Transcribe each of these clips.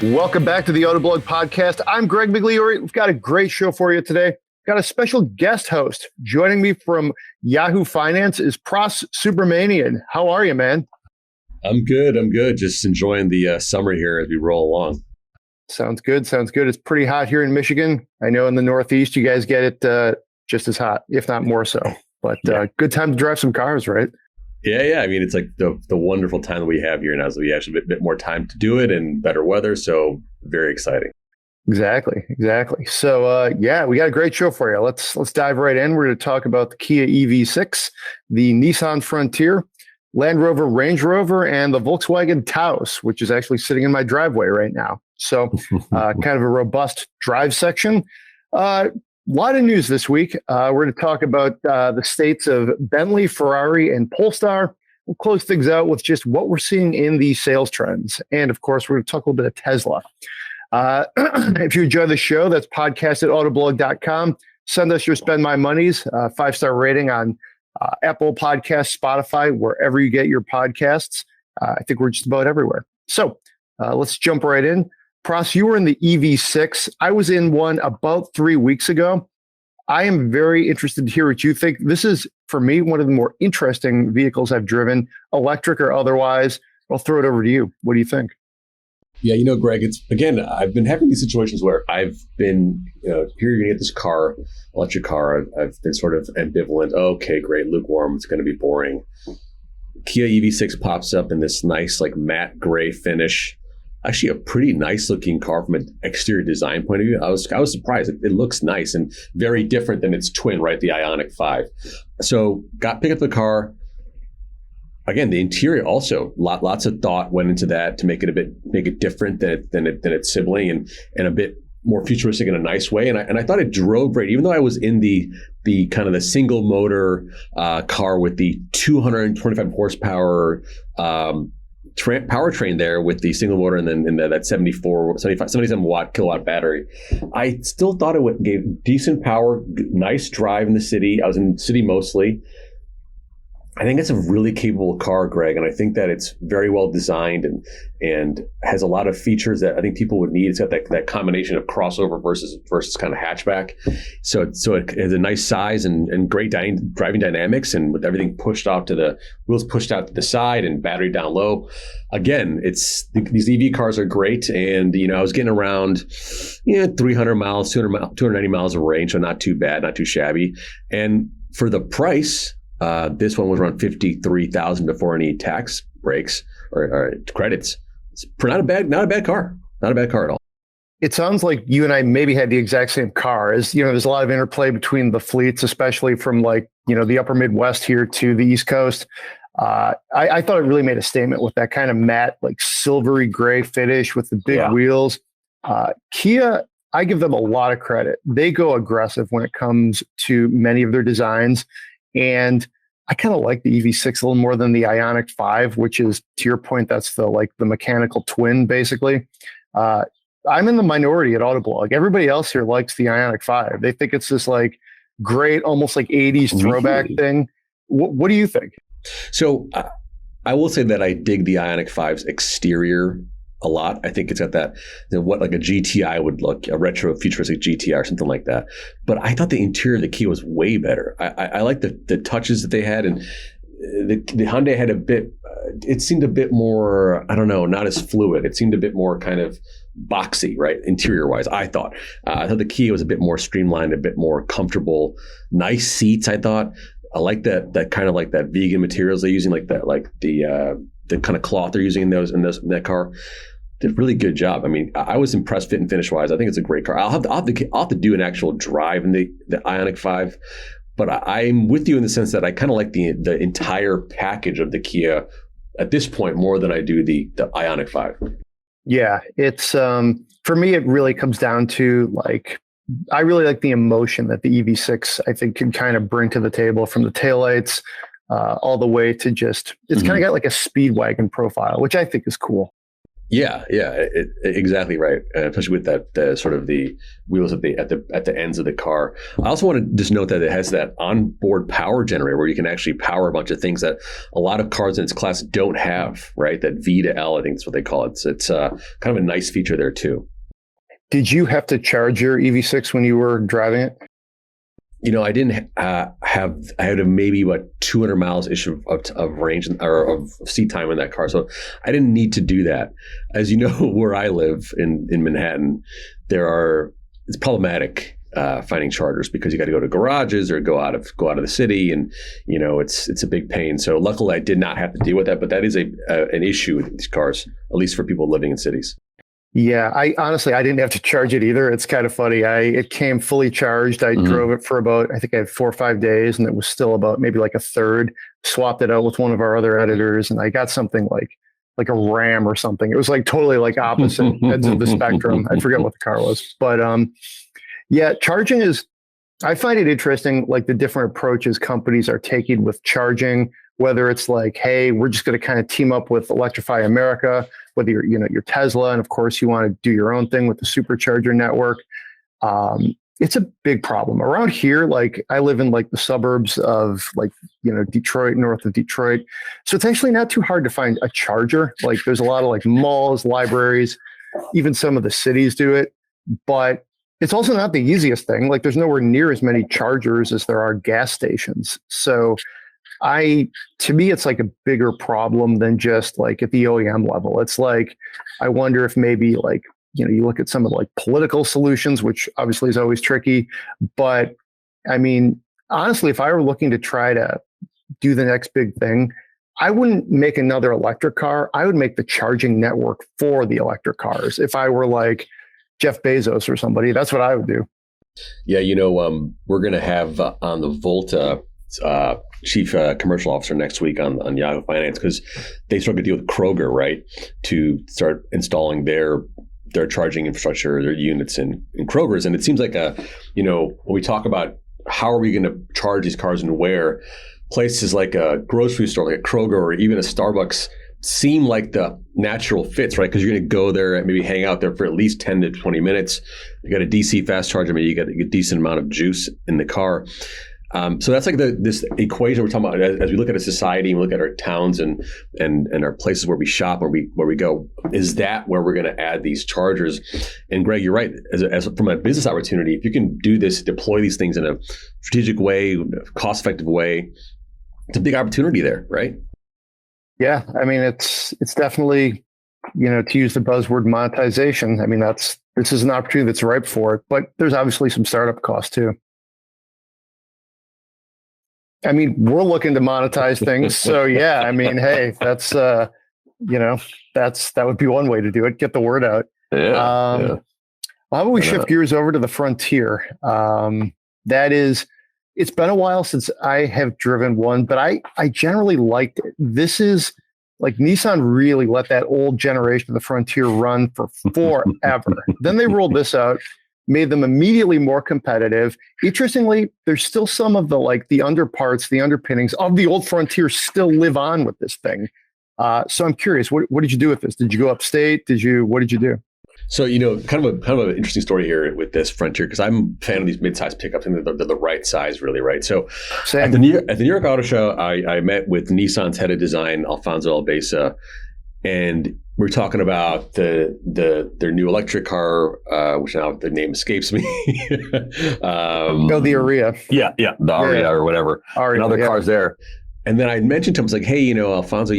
Welcome back to the Autoblog Podcast. I'm Greg Migliore. We've got a great show for you today. Got a special guest host. Joining me from Yahoo Finance is Pras Subramanian. How are you, man? I'm good. Just enjoying the summer here as we roll along. Sounds good. It's pretty hot here in Michigan. I know in the Northeast, you guys get it just as hot, if not more so. But good time to drive some cars, right? Yeah. I mean, it's like the wonderful time that we have here now. So we actually have a bit more time to do it and better weather. So very exciting. Exactly. So, we got a great show for you. Let's dive right in. We're going to talk about the Kia EV6, the Nissan Frontier, Land Rover, Range Rover, and the Volkswagen Taos, which is actually sitting in my driveway right now. So kind of a robust drive section. A lot of news this week. We're going to talk about the states of Bentley, Ferrari, and Polestar. We'll close things out with just what we're seeing in the sales trends. And of course, we're going to talk a little bit of Tesla. If you enjoy the show, that's podcast@autoblog.com. Send us your spend my monies, 5-star rating on Apple Podcasts, Spotify, wherever you get your podcasts. I think we're just about everywhere. So let's jump right in. Pras, you were in the EV6. I was in one about 3 weeks ago. I am very interested to hear what you think. This is, for me, one of the more interesting vehicles I've driven, electric or otherwise. I'll throw it over to you. What do you think? Yeah, Greg, I've been having these situations where I've been, here you're going to get this car, electric car. I've been sort of ambivalent. Okay, great, lukewarm. It's going to be boring. Kia EV6 pops up in this nice, like matte gray finish. Actually, a pretty nice looking car from an exterior design point of view. I was surprised. It looks nice and very different than its twin, right? The Ioniq 5. So pick up the car. Again, the interior also lots of thought went into that to make it different than its sibling and a bit more futuristic in a nice way. And I thought it drove great, even though I was in the kind of the single motor car with the 225 horsepower powertrain there with the single motor and then that 77 kilowatt battery. I still thought it gave decent power, nice drive in the city. I was in the city mostly. I think it's a really capable car, Greg, and I think that it's very well designed and has a lot of features that I think people would need. It's got that combination of crossover versus kind of hatchback. So it has a nice size and great driving dynamics, and with everything pushed out to the wheels pushed out to the side and battery down low. Again, these EV cars are great, and I was getting around 300 miles, 290 miles of range, so not too bad, not too shabby, and for the price. This one was around $53,000 before any tax breaks or credits. It's not a bad car. Not a bad car at all. It sounds like you and I maybe had the exact same car. There's a lot of interplay between the fleets, especially from the upper Midwest here to the East Coast. I thought it really made a statement with that kind of matte, silvery gray finish with the big wheels. Kia, I give them a lot of credit. They go aggressive when it comes to many of their designs. And I kind of like the EV6 a little more than the Ioniq 5, which is, to your point, that's the mechanical twin, basically. I'm in the minority at Autoblog. Everybody else here likes the Ioniq 5. They think it's this great, almost 80s throwback thing. What do you think? So I will say that I dig the Ioniq 5's exterior a lot. I think it's got that, what a GTI would look, a retro futuristic GTI or something like that. But I thought the interior of the Kia was way better. I like the touches that they had, and the Hyundai had a bit. It seemed a bit more, I don't know, not as fluid. It seemed a bit more kind of boxy, right? Interior wise, I thought. I thought the Kia was a bit more streamlined, a bit more comfortable, nice seats. I thought. I like that kind of that vegan materials they're using, the kind of cloth they're using in that car. Did a really good job. I mean, I was impressed fit and finish wise. I think it's a great car. I'll have to do an actual drive in the Ioniq 5, but I'm with you in the sense that I kind of like the entire package of the Kia at this point more than I do the Ioniq 5. Yeah, it's for me, it really comes down to I really like the emotion that the EV6 I think can kind of bring to the table, from the taillights all the way to just, it's kind of got a Speedwagon profile, which I think is cool. Yeah, exactly right. Especially with that the sort of the wheels at the ends of the car. I also want to just note that it has that onboard power generator where you can actually power a bunch of things that a lot of cars in its class don't have. Right, that V to L, I think that's what they call it. So it's kind of a nice feature there too. Did you have to charge your EV6 when you were driving it? I didn't I had maybe 200 miles ish of range or of seat time in that car. So I didn't need to do that. As you know, where I live in Manhattan, it's problematic finding chargers because you got to go to garages or go out of the city, and it's a big pain. So luckily I did not have to deal with that, but that is an issue with these cars, at least for people living in cities. Yeah, I didn't have to charge it either. It's kind of funny. It came fully charged. I drove it for about, I think I had 4 or 5 days, and it was still about maybe like a third. Swapped it out with one of our other editors, and I got something like a Ram or something. It was like totally like opposite ends of the spectrum. I forget what the car was, but yeah, charging I find it interesting, like the different approaches companies are taking with charging. Whether it's like, hey, we're just going to kind of team up with Electrify America, whether you're Tesla, and of course you want to do your own thing with the supercharger network. It's a big problem around here. Like I live in like the suburbs of Detroit, north of Detroit. So it's actually not too hard to find a charger. Like there's a lot of like malls, libraries, even some of the cities do it, but it's also not the easiest thing. Like there's nowhere near as many chargers as there are gas stations. So to me, it's like a bigger problem than just like at the OEM level. It's like, I wonder if maybe like, you look at some of the like political solutions, which obviously is always tricky. But I mean, honestly, if I were looking to try to do the next big thing, I wouldn't make another electric car. I would make the charging network for the electric cars. If I were like Jeff Bezos or somebody, that's what I would do. Yeah, we're going to have on the Volta chief commercial officer next week on Yahoo Finance, because they struck a deal with Kroger, right, to start installing their charging infrastructure, their units in Kroger's. And it seems like when we talk about how are we going to charge these cars and where, places like a grocery store, like a Kroger or even a Starbucks seem like the natural fits, right? Because you're going to go there and maybe hang out there for at least 10 to 20 minutes. You got a DC fast charger, maybe you got a decent amount of juice in the car. So that's like this equation we're talking about as we look at a society and we look at our towns and our places where we shop, where we go. Is that where we're going to add these chargers? And Greg, you're right. As from a business opportunity, if you can do this, deploy these things in a strategic way, cost-effective way, it's a big opportunity there, right? Yeah, I mean it's definitely, to use the buzzword monetization. I mean this is an opportunity that's ripe for it, but there's obviously some startup costs too. I mean, we're looking to monetize things. So yeah, I mean, hey, that's, that would be one way to do it. Get the word out. Yeah. How about we shift gears over to the Frontier? It's been a while since I have driven one, but I generally liked it. This is like Nissan really let that old generation of the Frontier run for forever. Then they rolled this out, made them immediately more competitive. Interestingly, there's still some of the underparts, the underpinnings of the old Frontier still live on with this thing. So I'm curious, what did you do with this? Did you go upstate? What did you do? So, kind of an interesting story here with this Frontier, because I'm a fan of these mid-size pickups, and they're the right size, really, right? So at the New York Auto Show, I met with Nissan's head of design, Alfonso Albesa, and we're talking about their new electric car, which now the name escapes me. The Aria. Yeah, the Aria or whatever. Aria, and other cars there. And then I mentioned to him, I was like, hey, Alfonso,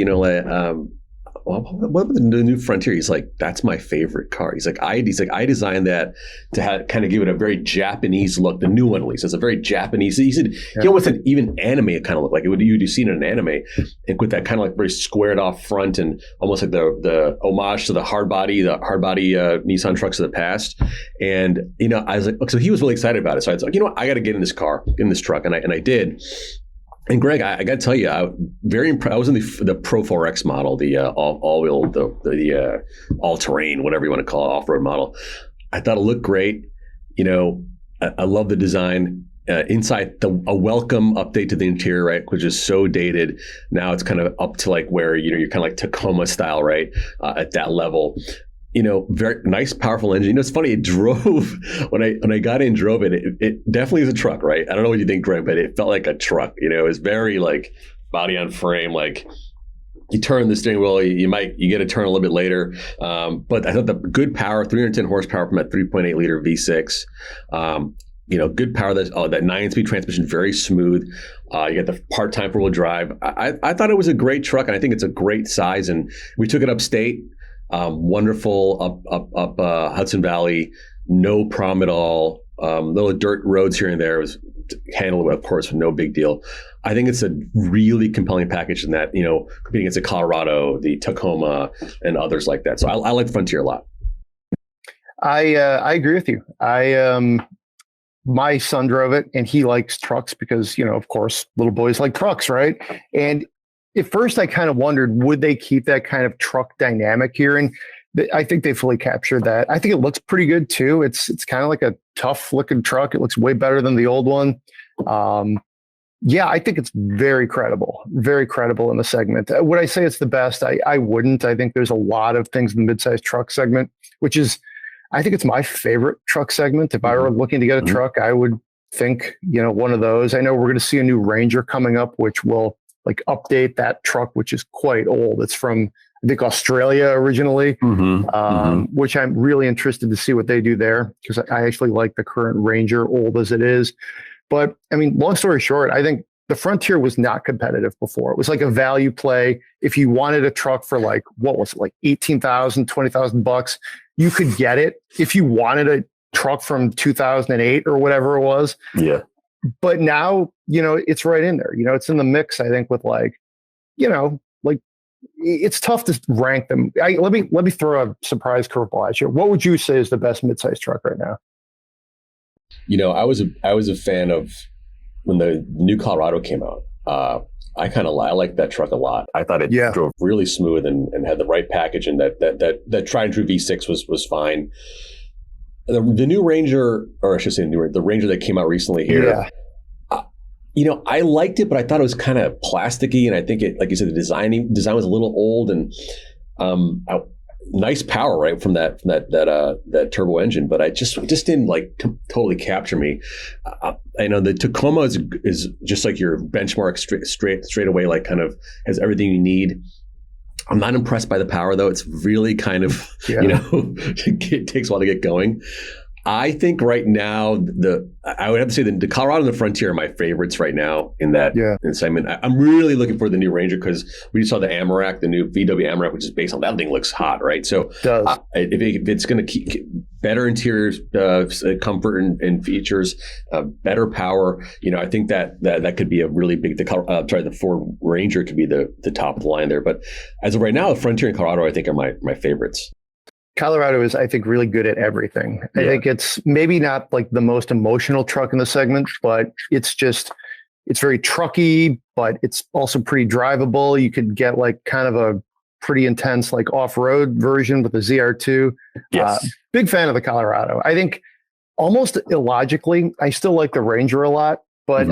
what about the new Frontier? He's like, that's my favorite car. He's like, I designed that to kind of give it a very Japanese look. The new one, at least, it's a very Japanese. He said he almost had even anime kind of look, like you'd see in an anime, and with that kind of like very squared off front and almost like the homage to the hard body Nissan trucks of the past. And I was like, so he was really excited about it. So I was like, I got to get in this car, get in this truck, and I did. And Greg, I got to tell you, I was in the Pro 4X model, the all-wheel, the all-terrain, whatever you want to call it, off-road model. I thought it looked great. I love the design. inside a welcome update to the interior, right, which is so dated. Now it's kind of up to like where, you're kind of like Tacoma style, right, at that level. Very nice, powerful engine. It's funny. It drove when I got in, drove it. It definitely is a truck, right? I don't know what you think, Greg, but it felt like a truck. It was very like body on frame. Like you turn the steering wheel, you get a turn a little bit later. But I thought the good power, 310 horsepower from that 3.8 liter V6. Good power. That 9-speed transmission, very smooth. You get the part-time four-wheel drive. I thought it was a great truck, and I think it's a great size. And we took it upstate. Wonderful up Hudson Valley, no problem at all. Little dirt roads here and there, was handled, of course, no big deal. I think it's a really compelling package in that, competing against the Colorado, the Tacoma, and others like that. So I like the Frontier a lot. I agree with you. My son drove it, and he likes trucks because, of course, little boys like trucks, right? And at first, I kind of wondered, would they keep that kind of truck dynamic here? And I think they fully captured that. I think it looks pretty good too. It's kind of like a tough looking truck. It looks way better than the old one. I think it's very credible in the segment. Would I say it's the best? I wouldn't. I think there's a lot of things in the midsize truck segment, which is, I think it's my favorite truck segment. If I were looking to get a truck, I would think, one of those. I know we're going to see a new Ranger coming up, which will like update that truck, which is quite old. It's from, I think, Australia originally, which I'm really interested to see what they do there, because I actually like the current Ranger, old as it is. But I mean, long story short, I think the Frontier was not competitive before. It was like a value play. If you wanted a truck for like, what was it, like $18,000, $20,000, you could get it. If you wanted a truck from 2008 or whatever it was. Yeah. But now, it's right in there. It's in the mix, I think, with like, it's tough to rank them. Let me throw a surprise curveball at you. What would you say is the best midsize truck right now? I was a fan of when the new Colorado came out. I liked that truck a lot. I thought it drove really smooth and had the right package, and that tried and true V6 was fine. The new Ranger, or I should say the Ranger that came out recently here, I liked it, but I thought it was kind of plasticky, and I think it, like you said, the design was a little old, and nice power right from that turbo engine, but it just didn't totally capture me. I know the Tacoma is just like your benchmark straight away, like kind of has everything you need. I'm not impressed by the power, though. It's really kind of, it takes a while to get going. I think right now, I would have to say the Colorado and the Frontier are my favorites right now in that segment. I'm really looking for the new Ranger, because we just saw the Amarok, the new VW Amarok, which is based on that thing, looks hot, right? So if it's going to keep better interiors, comfort and features, better power, I think that could be a really big. The Ford Ranger could be the top of the line there. But as of right now, the Frontier and Colorado, I think, are my favorites. Colorado is, I think, really good at everything. I think it's maybe not like the most emotional truck in the segment, but it's very trucky, but it's also pretty drivable. You could get like kind of a pretty intense like off-road version with the ZR2. Yes. Big fan of the Colorado. I think almost illogically, I still like the Ranger a lot, but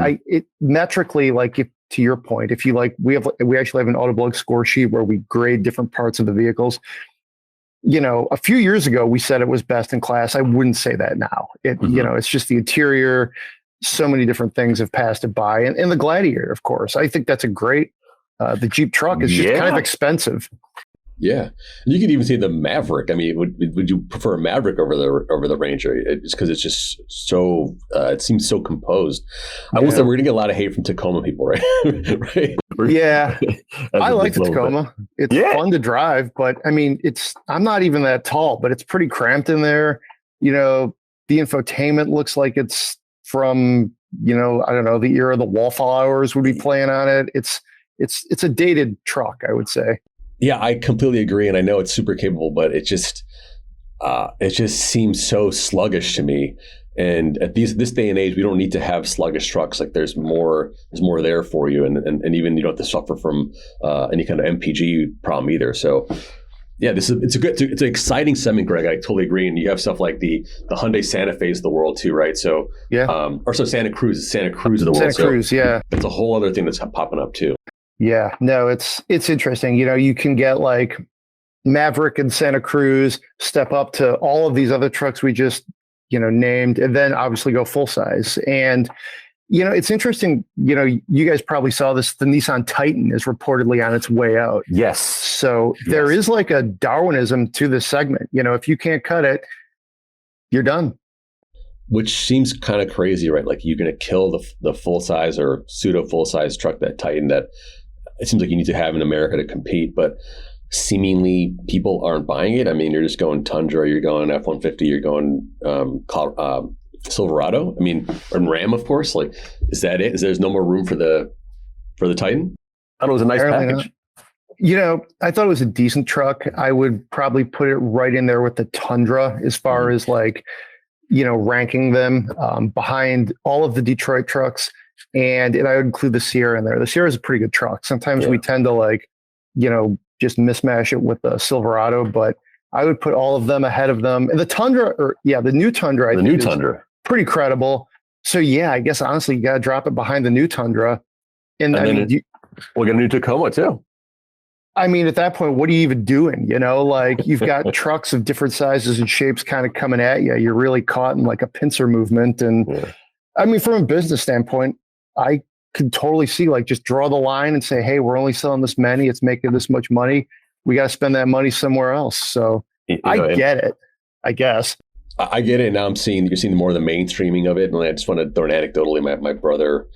metrically, like to your point, if you like, we actually have an Autoblog score sheet where we grade different parts of the vehicles. A few years ago, we said it was best in class. I wouldn't say that now. It's just the interior. So many different things have passed it by. And the Gladiator, of course. I think that's a great, the Jeep truck is just kind of expensive. Yeah. You could even say the Maverick. I mean, would you prefer a Maverick over the Ranger? It's because it's just so, it seems so composed. I will say we're going to get a lot of hate from Tacoma people, right? Right? Yeah. I like the Tacoma. It's fun to drive, but I mean, I'm not even that tall, but it's pretty cramped in there. The infotainment looks like it's from, I don't know, the era the Wallflowers would be playing on it. It's a dated truck, I would say. Yeah, I completely agree, and I know it's super capable, but it just seems so sluggish to me. And at this day and age, we don't need to have sluggish trucks. Like there's more there for you, and even you don't have to suffer from any kind of MPG problem either. So Yeah, it's an exciting segment, Greg. I totally agree. And you have stuff like the Hyundai Santa Fe's of the world too, right? So Santa Cruz of the world. Santa Cruz, yeah. That's a whole other thing that's popping up too. Yeah, no, it's interesting. You can get like Maverick and Santa Cruz, step up to all of these other trucks we just named, and then obviously go full size. And it's interesting, you guys probably saw this, the Nissan Titan is reportedly on its way out. Yes. So there is like a Darwinism to this segment. If you can't cut it, you're done. Which seems kind of crazy, right? Like you're going to kill the full size or pseudo full size truck, that Titan, that it seems like you need to have in America to compete, but seemingly people aren't buying it. I mean, you're just going Tundra, you're going F-150, you're going Silverado. I mean, and Ram, of course. Like, is that it? There's no more room for the Titan? I thought it was a nice package. I thought it was a decent truck. I would probably put it right in there with the Tundra as far as like, ranking them behind all of the Detroit trucks. And I would include the Sierra in there. The Sierra is a pretty good truck. Sometimes we tend to like, just mismatch it with the Silverado, but I would put all of them ahead of them. And the Tundra, the new Tundra, I think Tundra, pretty credible. So yeah, I guess honestly, you got to drop it behind the new Tundra. And I mean, we'll get a new Tacoma too. I mean, at that point, what are you even doing? Like you've got trucks of different sizes and shapes kind of coming at you. You're really caught in like a pincer movement. And I mean, from a business standpoint, I could totally see like just draw the line and say, hey, we're only selling this many. It's making this much money. We got to spend that money somewhere else. So I get it, I guess. I get it. Now you're seeing more of the mainstreaming of it. And I just want to throw an anecdotally. My brother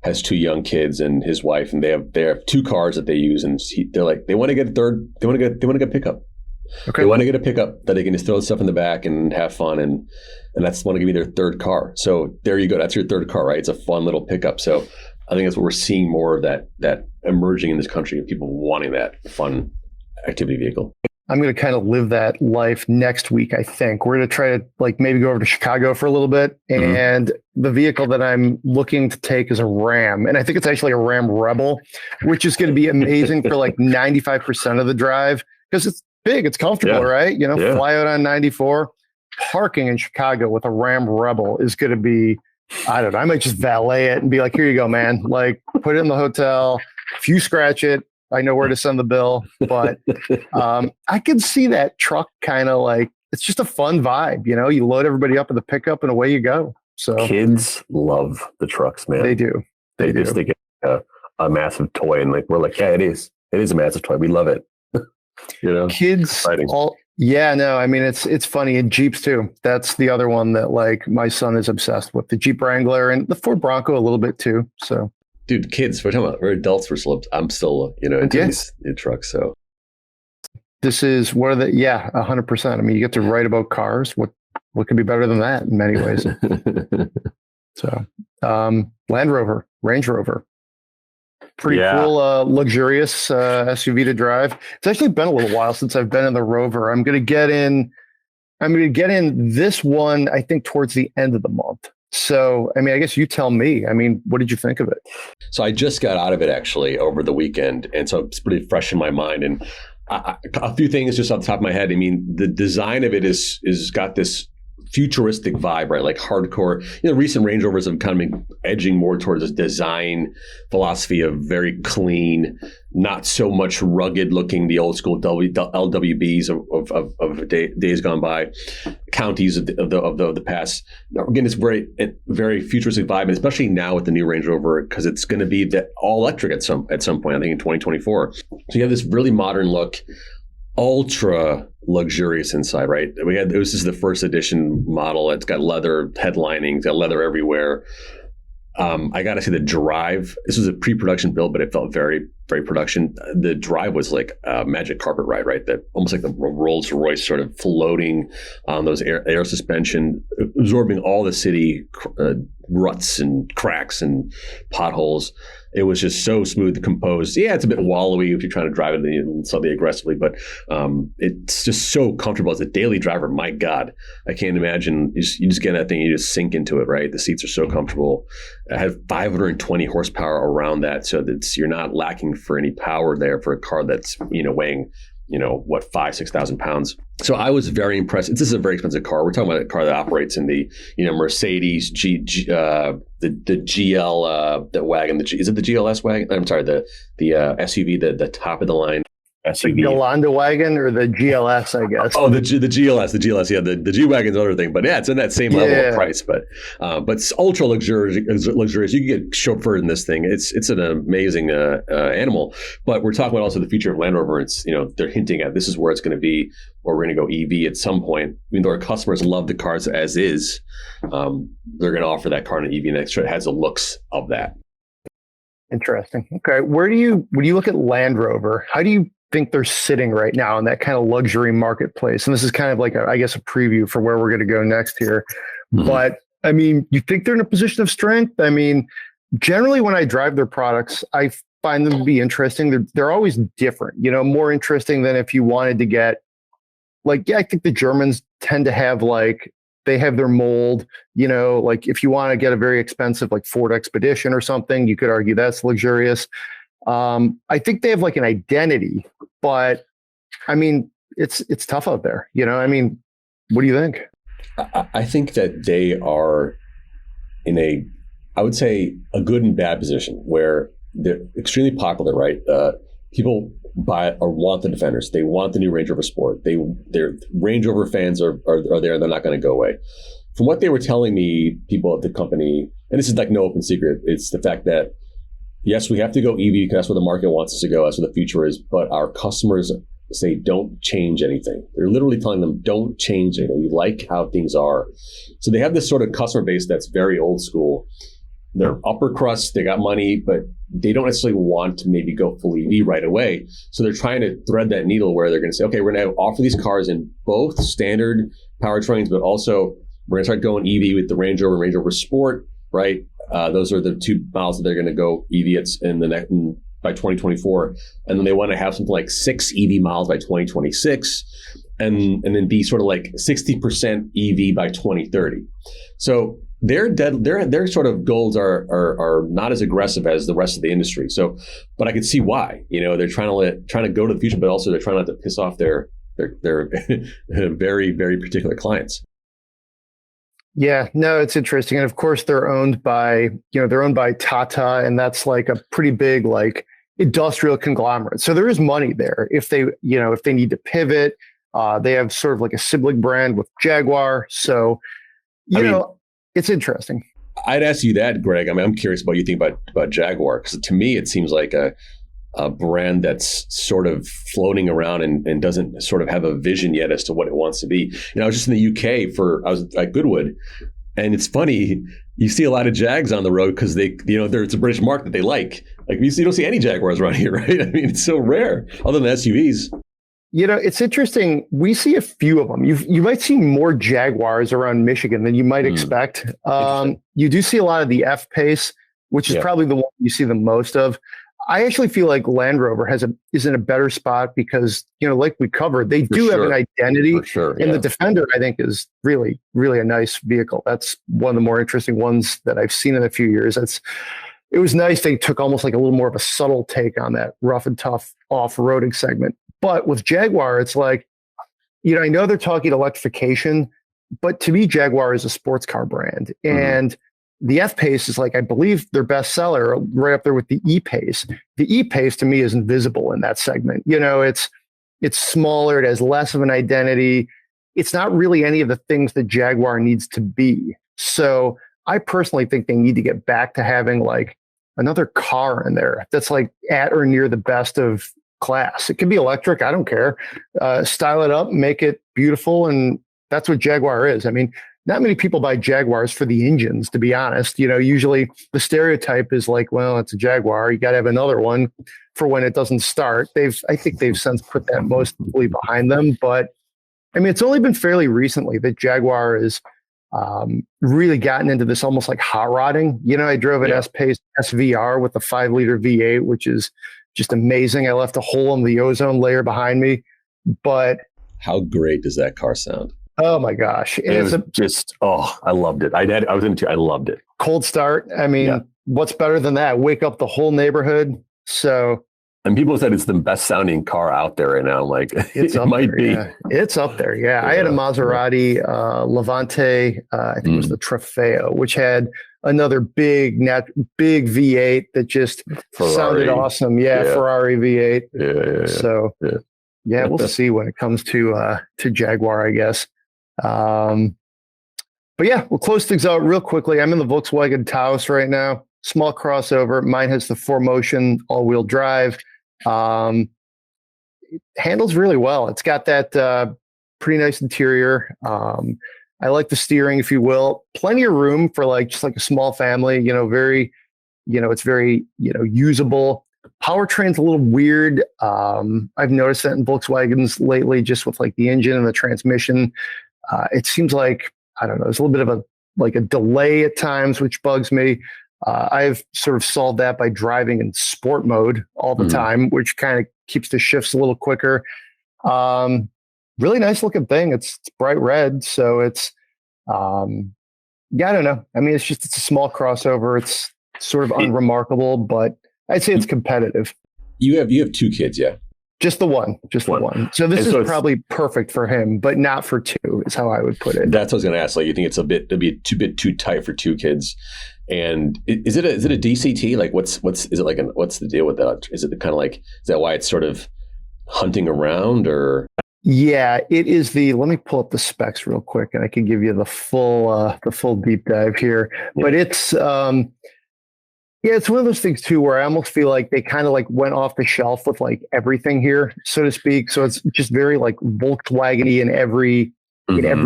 has 2 young kids and his wife, and they have 2 cars that they use. And they're like, they want to get a third. They want to get a pickup. Okay. They want to get a pickup that they can just throw stuff in the back and have fun. And that's want to give you their third car. So there you go. That's your third car, right? It's a fun little pickup. So I think that's what we're seeing more of that emerging in this country, of people wanting that fun activity vehicle. I'm going to kind of live that life next week. I think we're going to try to like maybe go over to Chicago for a little bit. And the vehicle that I'm looking to take is a Ram. And I think it's actually a Ram Rebel, which is going to be amazing for like 95% of the drive because it's big, it's comfortable, right? Fly out on 94. Parking in Chicago with a Ram Rebel is going to be, I don't know, I might just valet it and be like, here you go, man. Like put it in the hotel. If you scratch it, I know where to send the bill. But I can see that truck kind of like, it's just a fun vibe. You load everybody up in the pickup and away you go. So kids love the trucks, man. They do. They just think it's a massive toy. And like, we're like, yeah, it is. It is a massive toy. We love it. Kids I mean, it's funny. And Jeeps too. That's the other one that like my son is obsessed with, the Jeep Wrangler and the Ford Bronco a little bit too. So dude, kids, we're adults, I'm still, into these new trucks. So this is 100%. I mean, you get to write about cars. What could be better than that in many ways? So Land Rover, Range Rover. Pretty cool, luxurious SUV to drive. It's actually been a little while since I've been in the Rover. I'm going to get in this one, I think, towards the end of the month. So, I mean, I guess you tell me. I mean, what did you think of it? So I just got out of it actually over the weekend, and so it's pretty fresh in my mind. And a few things just off the top of my head. I mean, the design of it is got this futuristic vibe, right? Like hardcore. Recent Range Rovers have kind of been edging more towards this design philosophy of very clean, not so much rugged looking, the old school LWBs of days gone by, counties of the past. Again, it's very futuristic vibe, and especially now with the new Range Rover, because it's going to be the all electric at some point. I think in 2024. So you have this really modern look. Ultra luxurious inside, right? This is the first edition model. It's got leather headlining, it's got leather everywhere. I got to say the drive, this was a pre-production build, but it felt very, very production. The drive was like a magic carpet ride, right? That almost like the Rolls Royce sort of floating on those air suspension, absorbing all the city ruts and cracks and potholes. It was just so smooth, composed. Yeah, it's a bit wallowy if you're trying to drive it slightly aggressively, but it's just so comfortable as a daily driver. My God, I can't imagine. You just get in that thing, you just sink into it, right? The seats are so comfortable. I have 520 horsepower around that, so that you're not lacking for any power there for a car that's weighing 5,000-6,000 pounds. So I was very impressed. This is a very expensive car. We're talking about a car that operates in the Mercedes the GL the wagon. Is it the GLS wagon? I'm sorry, the SUV, the top of the line SUV. The Yolanda wagon or the GLS, I guess. Oh, the GLS. Yeah, the G wagon's another thing, but yeah, it's in that same level of price. But it's ultra luxurious. You can get chauffeured in this thing. It's an amazing animal. But we're talking about also the future of Land Rover. It's they're hinting at this is where it's going to be, or we're going to go EV at some point. Even though our customers love the cars as is, they're going to offer that car in an EV, and it has the looks of that. Interesting. Okay, when you look at Land Rover, how do you think they're sitting right now in that kind of luxury marketplace? And this is kind of like I guess a preview for where we're going to go next here. Mm-hmm. But I mean, you think they're in a position of strength? I mean, generally when I drive their products, I find them to be interesting. They're always different, more interesting than if you wanted to get I think the Germans tend to have they have their mold, if you want to get a very expensive Ford Expedition or something, you could argue that's luxurious. I think they have an identity, but I mean, it's tough out there. I mean, what do you think? I think that they are in I would say a good and bad position where they're extremely popular, right? People buy or want the Defenders. They want the new Range Rover Sport. Their Range Rover fans are there. They're not going to go away. From what they were telling me, people at the company, and this is no open secret, it's the fact that yes, we have to go EV because that's where the market wants us to go. That's where the future is. But our customers say, don't change anything. They're literally telling them, don't change anything. We like how things are. So they have this sort of customer base that's very old school. They're upper crust. They got money, but they don't necessarily want to maybe go full EV right away. So they're trying to thread that needle where they're going to say, okay, we're going to offer these cars in both standard powertrains, but also we're going to start going EV with the Range Rover and Range Rover Sport, right? Those are the two models that they're going to go EV by 2024. And then they want to have something like 6 EV models by 2026 and then be sort of 60% EV by 2030. So their sort of goals are not as aggressive as the rest of the industry. So, but I can see why. They're trying to go to the future, but also they're trying not to piss off their very, very particular clients. Yeah, no, it's interesting. And of course they're owned by Tata, and that's a pretty big industrial conglomerate. So there is money there if they need to pivot. They have sort of a sibling brand with Jaguar. So, it's interesting. I'd ask you that, Greg. I mean, I'm curious about what you think about Jaguar, because to me it seems like a brand that's sort of floating around and doesn't sort of have a vision yet as to what it wants to be. I was just in the UK I was at Goodwood, and it's funny, you see a lot of Jags on the road because it's a British marque that they like. You don't see any Jaguars around here, right? I mean, it's so rare, other than SUVs. It's interesting. We see a few of them. You might see more Jaguars around Michigan than you might expect. You do see a lot of the F-Pace, which is probably the one you see the most of. I actually feel like Land Rover is in a better spot because, like we covered, they do have an identity. For sure, yeah. And the Defender, I think, is really, really a nice vehicle. That's one of the more interesting ones that I've seen in a few years. It was nice. They took almost a little more of a subtle take on that rough and tough off-roading segment. But with Jaguar, it's I know they're talking electrification, but to me, Jaguar is a sports car brand. And the F-Pace is I believe their best seller, right up there with the E-Pace. The E-Pace to me is invisible in that segment. It's smaller. It has less of an identity. It's not really any of the things that Jaguar needs to be. So I personally think they need to get back to having another car in there that's at or near the best of class. It can be electric. I don't care. Style it up, make it beautiful. And that's what Jaguar is. I mean, not many people buy Jaguars for the engines, to be honest. Usually the stereotype is well, it's a Jaguar. You got to have another one for when it doesn't start. I think they've since put that mostly behind them. But I mean, it's only been fairly recently that Jaguar is really gotten into this almost hot rodding. I drove an S-Pace SVR with a 5-liter V8, which is just amazing. I left a hole in the ozone layer behind me. But how great does that car sound? Oh my gosh. It was I loved it. I was into it. I loved it. Cold start. I mean, what's better than that? Wake up the whole neighborhood. So And people said it's the best sounding car out there right now. I'm like, It's it up might there, be. yeah. It's up there. Yeah. I had a Maserati Levante, I think it was the Trofeo, which had another big V8 that just sounded awesome. Yeah, Ferrari V8. Yeah. So we'll see when it comes to Jaguar, I guess. But yeah, we'll close things out real quickly. I'm in the Volkswagen Taos right now. Small crossover. Mine has the 4Motion all-wheel drive. It handles really well. It's got that pretty nice interior. I like the steering, if you will. Plenty of room for just like a small family. It's very usable. Powertrain's a little weird. I've noticed that in Volkswagens lately, just with like the engine and the transmission. It seems like, I don't know, there's a little bit of a delay at times, which bugs me. I've sort of solved that by driving in sport mode all the time, which kind of keeps the shifts a little quicker. Really nice looking thing. It's bright red. So it's, I don't know. I mean, it's a small crossover. It's sort of unremarkable, but I'd say it's competitive. You have 2 kids, yeah? Just the one. The one. So this is probably perfect for him, but not for 2 is how I would put it. That's what I was going to ask. Like, you think it'd be a bit too tight for 2 kids? And is it a DCT? Like, what's the deal with that? Is it kind of like, is that why it's sort of hunting around, or? Yeah, it is let me pull up the specs real quick and I can give you the full deep dive here, but it's, it's one of those things too, where I almost feel like they kind of like went off the shelf with like everything here, so to speak. So it's just very like Volkswagen-y in every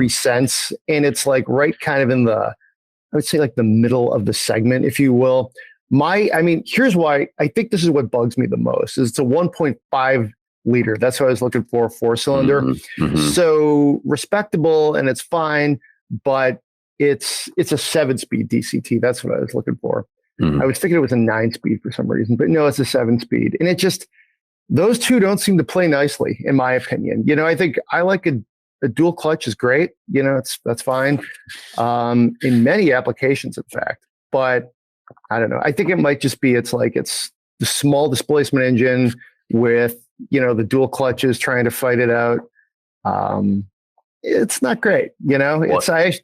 sense. And it's like right kind of in I would say like the middle of the segment, if you will. Here's why I think this is what bugs me the most is it's a 1.5 liter. That's what I was looking for, 4-cylinder. So respectable and it's fine, but it's a 7-speed DCT. That's what I was looking for. I was thinking it was a 9-speed for some reason, but no, it's a 7-speed. And it just, those two don't seem to play nicely, in my opinion. I think I like a dual clutch is great. That's fine. In many applications, in fact, but I don't know. I think it might just be, it's the small displacement engine with, the dual clutches trying to fight it out. It's not great. It's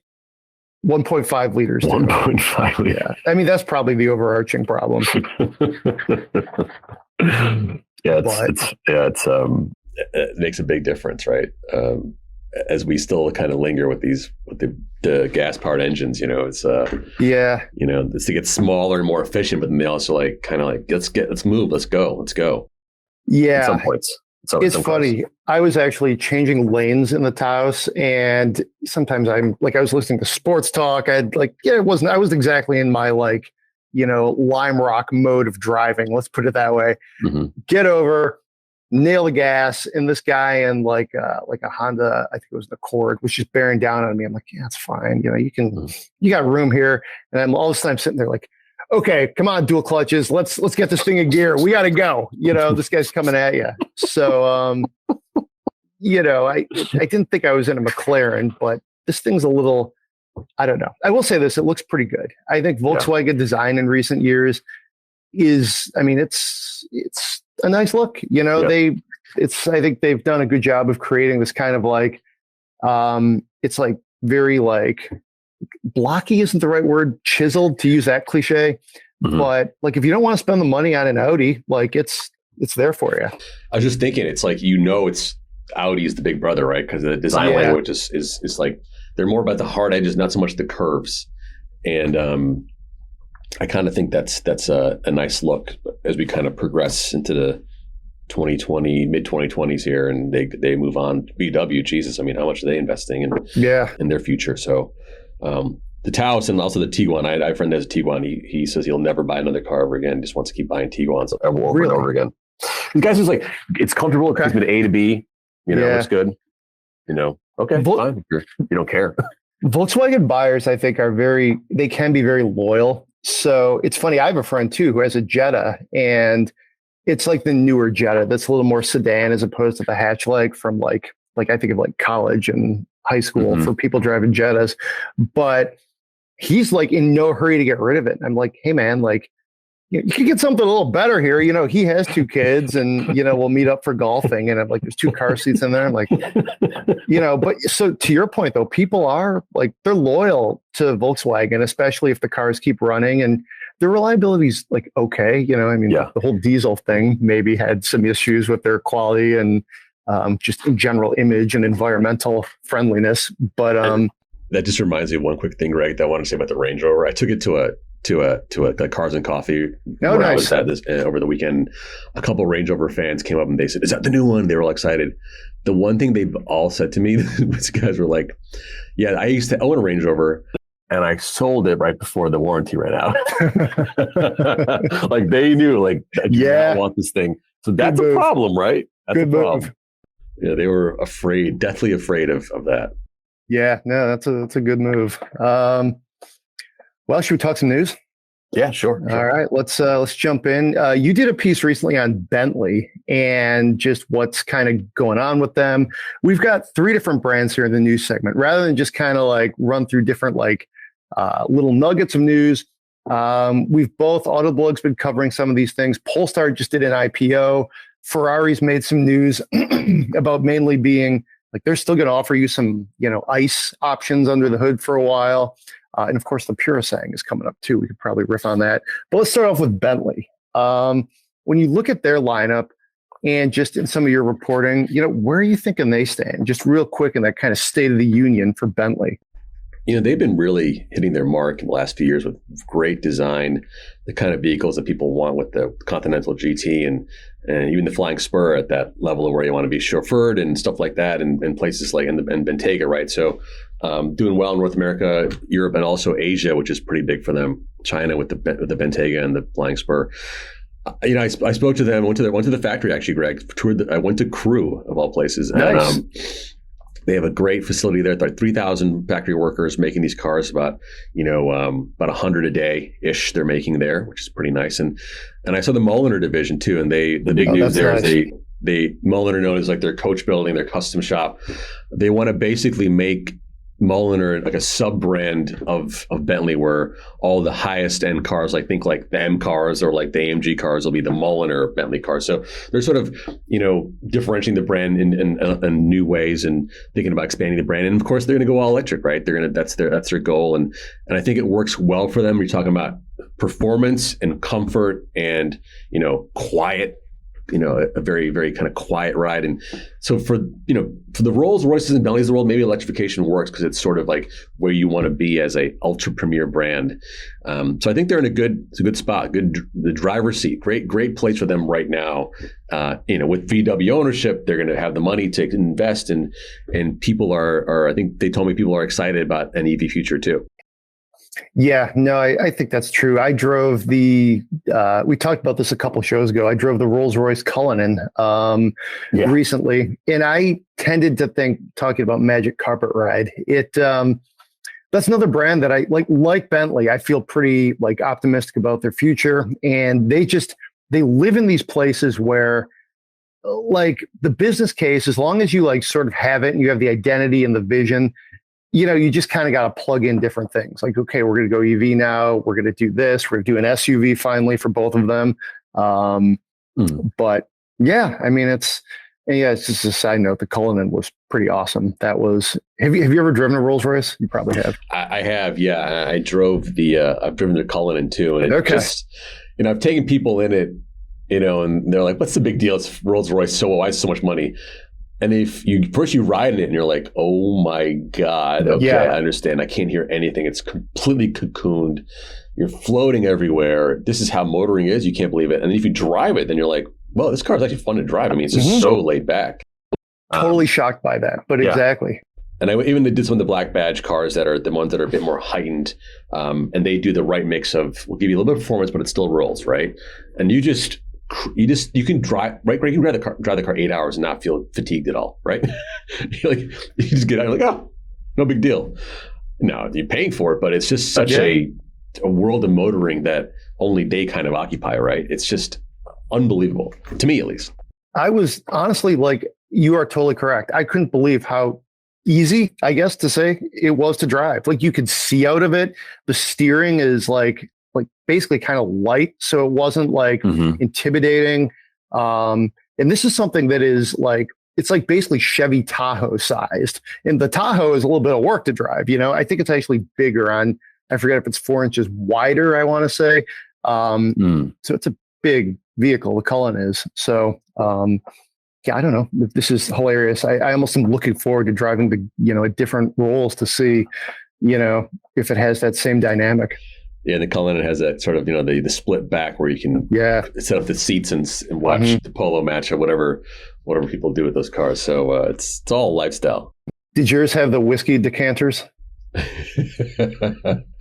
1.5 liters. 1.5 liters. Yeah. I mean, that's probably the overarching problem. It makes a big difference, right? As we still kind of linger with the gas powered engines, it's this to get smaller and more efficient, but then they also let's move, let's go. Yeah. At some points. It's funny. I was actually changing lanes in the Taos, and sometimes I was listening to sports talk. I was exactly in my lime rock mode of driving. Let's put it that way. Get over, nail the gas, and this guy in like a Honda, I think it was an Accord, was just bearing down on me. I'm like, yeah, it's fine. You got room here. And I'm all this time sitting there like, okay, come on, dual clutches. Let's get this thing in gear. We got to go. This guy's coming at you. So, I didn't think I was in a McLaren, but this thing's a little, I don't know. I will say this, it looks pretty good. I think Volkswagen design in recent years is, it's a nice look. I think they've done a good job of creating this kind of it's like very blocky isn't the right word, chiseled, to use that cliche. But if you don't want to spend the money on an Audi, it's there for you. I was just thinking, it's it's Audi is the big brother, right? Because the design language is like, they're more about the hard edges, not so much the curves. And I kind of think that's a nice look as we kind of progress into the 2020, mid 2020s here, and they move on. VW, Jesus, how much are they investing in their future? So the Taos and also the Tiguan. I have a friend that has a Tiguan. He says he'll never buy another car ever again. He just wants to keep buying Tiguans over and over again. These guys just it's comfortable. It takes me to A to B. It's good. Okay, fine. You don't care. Volkswagen buyers, I think, they can be very loyal. So it's funny. I have a friend too who has a Jetta, and it's like the newer Jetta that's a little more sedan as opposed to the hatchback from I think of college and high school for people driving Jettas. But he's in no hurry to get rid of it. I'm like, hey man, you could get something a little better here. He has 2 kids and, we'll meet up for golfing and like, there's 2 car seats in there. I'm like, but so to your point though, people are like, they're loyal to Volkswagen, especially if the cars keep running and their reliability is like, okay. The whole diesel thing maybe had some issues with their quality and just in general image and environmental friendliness. But that just reminds me of one quick thing, Greg, that I want to say about the Range Rover. I took it to a Cars and Coffee. Oh, nice. I was at this over the weekend. A couple Range Rover fans came up and they said, "Is that the new one?" They were all excited. The one thing they all said to me, these guys were like, "Yeah, I used to own a Range Rover, and I sold it right before the warranty ran out." Like they knew, like, I do not want this thing. So that's a problem, right? That's a problem. Move. Yeah, they were afraid, deathly afraid of that. Yeah, no, that's a good move. Well, should we talk some news? Yeah, sure. All right, let's jump in. You did a piece recently on Bentley and just what's kind of going on with them. We've got 3 different brands here in the news segment. Rather than just kind of like run through different like little nuggets of news, we've both Autoblog's been covering some of these things. Polestar just did an IPO. Ferrari's made some news about mainly being like they're still going to offer you some ICE options under the hood for a while. And of course, the Purasang is coming up too. We could probably riff on that. But let's start off with Bentley. When you look at their lineup and just in some of your reporting, where are you thinking they stand? Just real quick in that kind of state of the union for Bentley. They've been really hitting their mark in the last few years with great design, the kind of vehicles that people want with the Continental GT and even the Flying Spur at that level of where you want to be chauffeured and stuff like that, and places like and Bentayga, right? So doing well in North America, Europe, and also Asia, which is pretty big for them. China with the Bentayga and the Flying Spur. I spoke to them, went to the factory actually, Greg. I went to Crew of all places. Nice. And, they have a great facility there. There are 3,000 factory workers making these cars, about 100 a day ish. They're making there, which is pretty nice. And I saw the Mulliner division too. And the big news there is they Mulliner known as like their coach building, their custom shop. They want to basically make Mulliner like a sub brand of Bentley, where all the highest end cars, like think like the M cars or like the AMG cars, will be the Mulliner Bentley cars. So they're sort of differentiating the brand in new ways and thinking about expanding the brand. And of course, they're going to go all electric, right? That's their goal, and I think it works well for them. You're talking about performance and comfort and quiet. A very, very kind of quiet ride. And so for the Rolls Royces and Bentleys of the world, maybe electrification works because it's sort of like where you want to be as a ultra premier brand. So I think they're in a good spot, the driver's seat, great place for them right now. With VW ownership, they're going to have the money to invest and people are, I think they told me people are excited about an EV future too. Yeah, no, I think that's true. I drove we talked about this a couple shows ago. I drove the Rolls-Royce Cullinan recently, and I tended to think, talking about Magic Carpet Ride, that's another brand that I like Bentley. I feel pretty optimistic about their future, and they live in these places where the business case, as long as you sort of have it and you have the identity and the vision, you just kind of got to plug in different things. Like, okay, we're going to go EV now. We're going to do this. We're going to do an SUV finally for both of them. But yeah, I mean, it's just a side note. The Cullinan was pretty awesome. Have you ever driven a Rolls Royce? You probably have. I have. Yeah. I've driven the Cullinan too. And I've taken people in it, and they're like, what's the big deal? It's Rolls Royce. So why is so much money? And if you ride in it and you're like, oh my God, okay, I understand. I can't hear anything. It's completely cocooned. You're floating everywhere. This is how motoring is. You can't believe it. And if you drive it, then you're like, well, this car is actually fun to drive. I mean, it's just so laid back. Totally shocked by that, but exactly. And I even did some of the black badge cars that are the ones that are a bit more heightened. And they do the right mix of, we'll give you a little bit of performance, but it still rolls, right? And you can drive, right? You can drive the car 8 hours and not feel fatigued at all, right? You just get out, you're like, oh, no big deal. No, you're paying for it, but it's just such a world of motoring that only they kind of occupy, right? It's just unbelievable, to me at least. I was honestly you are totally correct. I couldn't believe how easy, I guess to say, it was to drive. You could see out of it. The steering is like basically kind of light. So it wasn't like intimidating. And this is something that is like, it's like basically Chevy Tahoe sized. And the Tahoe is a little bit of work to drive. I think it's actually bigger I forget if it's 4 inches wider, I want to say. So it's a big vehicle, the Cullen is. So, yeah, I don't know. This is hilarious. I almost am looking forward to driving the, different roles to see, if it has that same dynamic. Yeah, the Cullen has that sort of, the split back where you can set up the seats and watch the polo match or whatever people do with those cars. So it's all lifestyle. Did yours have the whiskey decanters?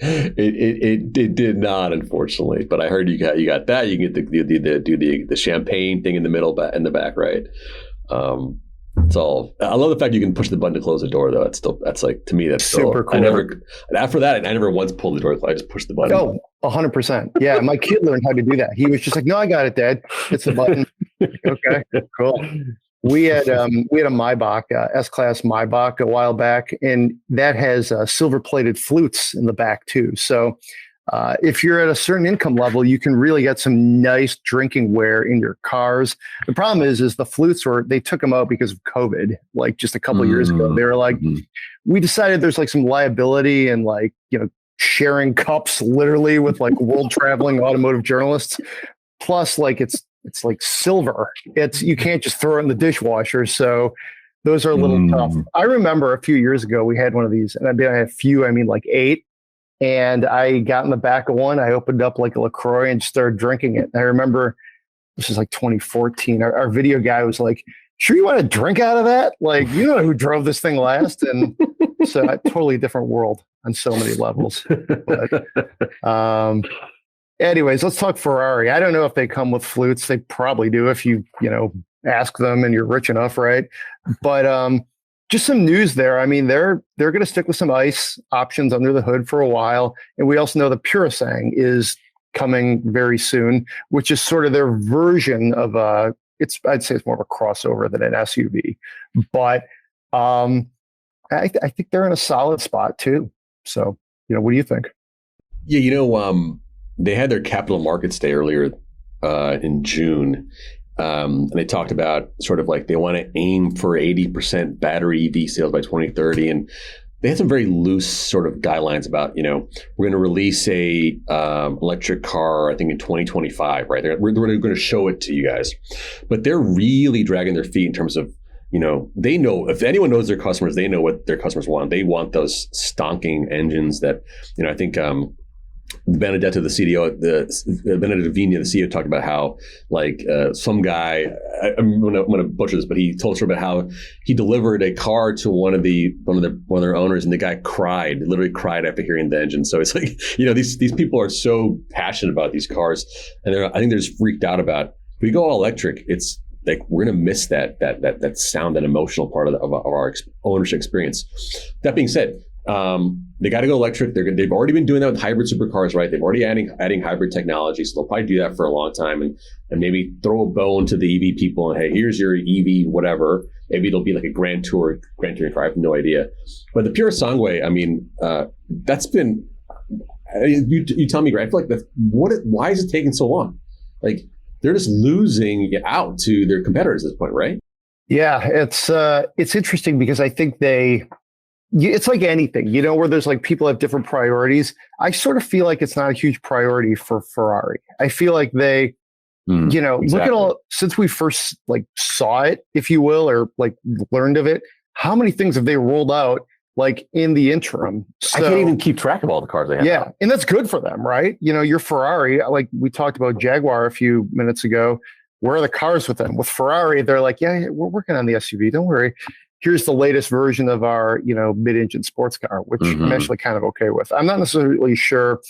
It did not, unfortunately. But I heard you got that. You can get the champagne thing in the middle, in the back, right? It's all. I love the fact you can push the button to close the door, though. That's like, to me, that's super cool. After that, I never once pulled the door. I just pushed the button. Oh, 100%. Yeah, my kid learned how to do that. He was just like, "No, I got it, Dad. It's the button." Okay, cool. We had a Maybach, S-Class Maybach a while back, and that has silver-plated flutes in the back too. So if you're at a certain income level, you can really get some nice drinking wear in your cars. The problem is the flutes they took them out because of COVID, like just a couple of years ago. They were like, we decided there's like some liability and like, sharing cups literally with like world traveling automotive journalists. Plus like it's like silver. You can't just throw it in the dishwasher. So those are a little tough. I remember a few years ago, we had one of these, and I had a few, like 8. And I got in the back of one. I opened up like a LaCroix and started drinking it. And I remember this is like 2014. Our video guy was like, "Sure you want to drink out of that? Like, you know who drove this thing last?" And so a totally different world on so many levels. But, anyways, let's talk Ferrari. I don't know if they come with flutes. They probably do if you ask them and you're rich enough, right? But just some news there. They're going to stick with some ICE options under the hood for a while. And we also know the Purasang is coming very soon, which is sort of their version of I'd say it's more of a crossover than an SUV. But I think they're in a solid spot too. So, what do you think? Yeah, they had their Capital Markets Day earlier in June. And they talked about sort of like they want to aim for 80% battery EV sales by 2030. And they had some very loose sort of guidelines about, we're going to release a electric car, I think in 2025, right? We're going to show it to you guys. But they're really dragging their feet in terms of, they know, if anyone knows their customers, they know what their customers want. They want those stonking engines that, I think Benedetto, the CDO, Benedetto Vigna, the CEO, talked about how like some guy, I'm going to butcher this, but he told us about how he delivered a car to one of their owners, and the guy literally cried after hearing the engine. So it's like, these people are so passionate about these cars, and I think they're just freaked out about, if we go all electric, it's like we're going to miss that sound, that emotional part of our ownership experience. That being said, they got to go electric. They've already been doing that with hybrid supercars, right? They've already adding hybrid technology, so they'll probably do that for a long time, and maybe throw a bone to the EV people and, hey, here's your EV whatever. Maybe it'll be like a Grand Touring car. I have no idea. But the Pure Sangway, that's been. You tell me, Greg. I feel like why is it taking so long? Like they're just losing out to their competitors at this point, right? Yeah, it's interesting because I think it's like anything, where there's like people have different priorities. I sort of feel like it's not a huge priority for Ferrari. I feel like they, exactly. Look at all, since we first like saw it, if you will, or like learned of it, how many things have they rolled out like in the interim? So, I can't even keep track of all the cars they have. Yeah. And that's good for them, right? Your Ferrari, like we talked about Jaguar a few minutes ago. Where are the cars with them? With Ferrari, they're like, yeah, we're working on the SUV. Don't worry. Here's the latest version of our, mid-engine sports car, which I'm actually kind of okay with. I'm not necessarily sure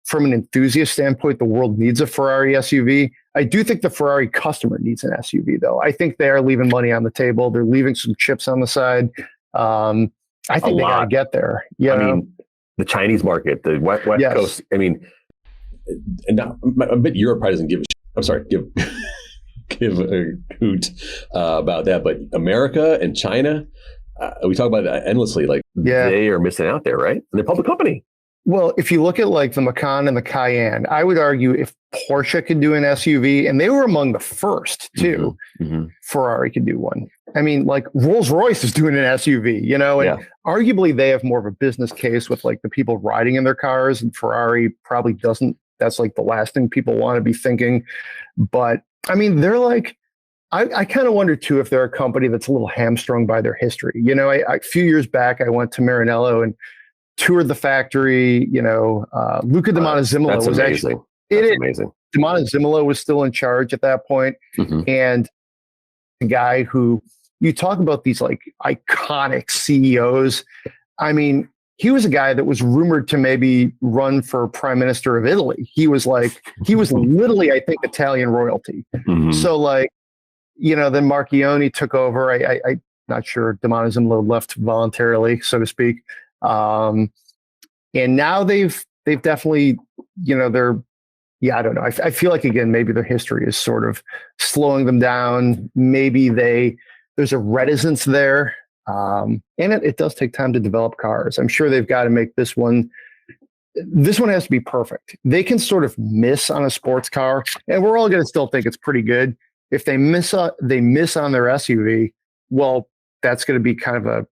from an enthusiast standpoint, the world needs a Ferrari SUV. I do think the Ferrari customer needs an SUV, though. I think they are leaving money on the table. They're leaving some chips on the side. I think they got to get there. The Chinese market, the West Coast. And now, I bet Europe probably doesn't give a shit. I'm sorry, give a hoot about that, but America and China, we talk about that endlessly. Like, they are missing out there, right? And they're a public company. Well, if you look at like the Macan and the Cayenne, I would argue if Porsche could do an SUV, and they were among the first too, Ferrari could do one. I mean, like Rolls-Royce is doing an SUV, and arguably they have more of a business case with like the people riding in their cars, and Ferrari probably doesn't. That's like the last thing people want to be thinking. But I mean, they're like, I kind of wonder too if they're a company that's a little hamstrung by their history. A few years back, I went to Maranello and toured the factory. Luca Di Montezemolo was amazing. Amazing. Di Montezemolo was still in charge at that point. And the guy who, you talk about these like iconic CEOs. I mean, he was a guy that was rumored to maybe run for prime minister of Italy. He was literally, I think, Italian royalty. So like, then Marchionni took over. I'm not sure Di Montezemolo left voluntarily, so to speak. And now they've definitely, I don't know. I feel like, again, maybe their history is sort of slowing them down. Maybe there's a reticence there. And it does take time to develop cars. I'm sure they've got to make this one. This one has to be perfect. They can sort of miss on a sports car, and we're all going to still think it's pretty good. If they miss on their SUV, well, that's going to be kind of a